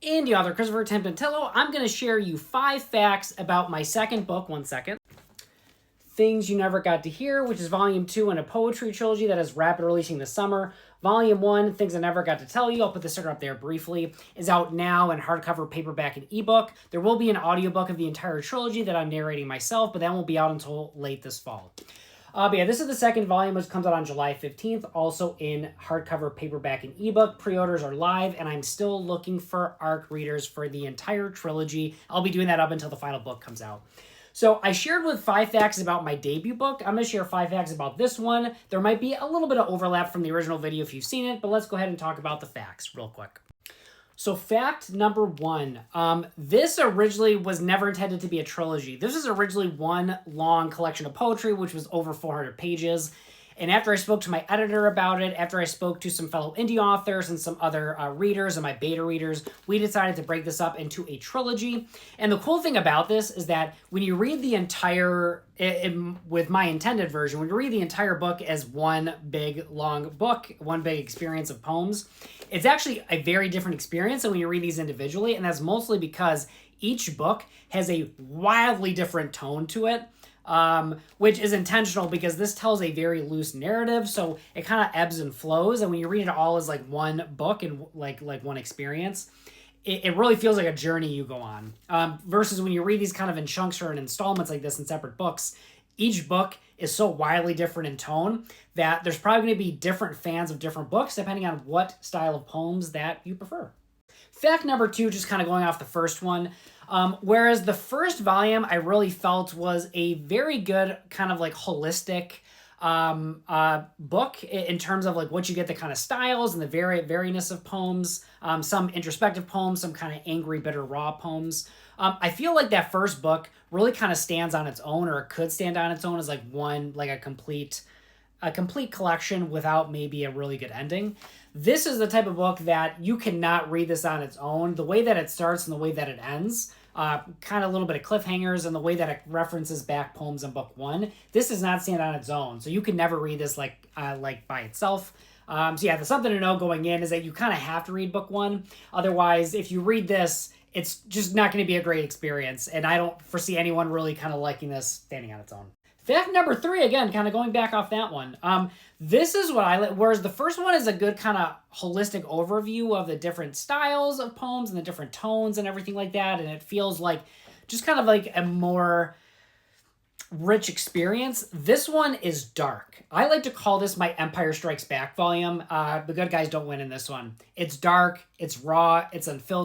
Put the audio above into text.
indie author Christopher Temptantillo. I'm going to share you 5 facts about my second book. One second. Things You Never Got to Hear, which is volume 2 in a poetry trilogy that is rapid releasing this summer. Volume 1, Things I Never Got to Tell You, I'll put the sticker up there briefly, is out now in hardcover, paperback, and ebook. There will be an audiobook of the entire trilogy that I'm narrating myself, but that won't be out until late this fall. But yeah, this is the second volume, which comes out on July 15th, also in hardcover, paperback, and ebook. Pre-orders are live, and I'm still looking for ARC readers for the entire trilogy. I'll be doing that up until the final book comes out. So I shared with 5 facts about my debut book. I'm going to share 5 facts about this one. There might be a little bit of overlap from the original video if you've seen it, but let's go ahead and talk about the facts real quick. So fact number 1, this originally was never intended to be a trilogy. This was originally one long collection of poetry, which was over 400 pages. And after I spoke to my editor about it, after I spoke to some fellow indie authors and some other readers and my beta readers, we decided to break this up into a trilogy. And the cool thing about this is that when you read the entire, with my intended version, when you read the entire book as one big, long book, one big experience of poems, it's actually a very different experience than when you read these individually. And that's mostly because each book has a wildly different tone to it. Which is intentional because this tells a very loose narrative, so it kind of ebbs and flows, and when you read it all as like one book and like one experience, it really feels like a journey you go on. Versus when you read these kind of in chunks or in installments like this in separate books, each book is so wildly different in tone that there's probably going to be different fans of different books depending on what style of poems that you prefer. Fact number 2, just kind of going off the first one, whereas the first volume I really felt was a very good kind of like holistic book in terms of like what you get, the kind of styles and the variedness of poems, some introspective poems, some kind of angry, bitter, raw poems. I feel like that first book really kind of stands on its own, or it could stand on its own as like one, like a complete collection without maybe a really good ending. This is the type of book that you cannot read this on its own. The way that it starts and the way that it ends, kind of a little bit of cliffhangers, and the way that it references back poems in book 1, this does not stand on its own. So you can never read this like by itself. So yeah, the something to know going in is that you kind of have to read book 1. Otherwise, if you read this, it's just not going to be a great experience. And I don't foresee anyone really kind of liking this standing on its own. Fact number 3, again, kind of going back off that one. This is what I like, whereas the first one is a good kind of holistic overview of the different styles of poems and the different tones and everything like that. And it feels like just kind of like a more rich experience. This one is dark. I like to call this my Empire Strikes Back volume. The good guys don't win in this one. It's dark, it's raw, it's unfiltered.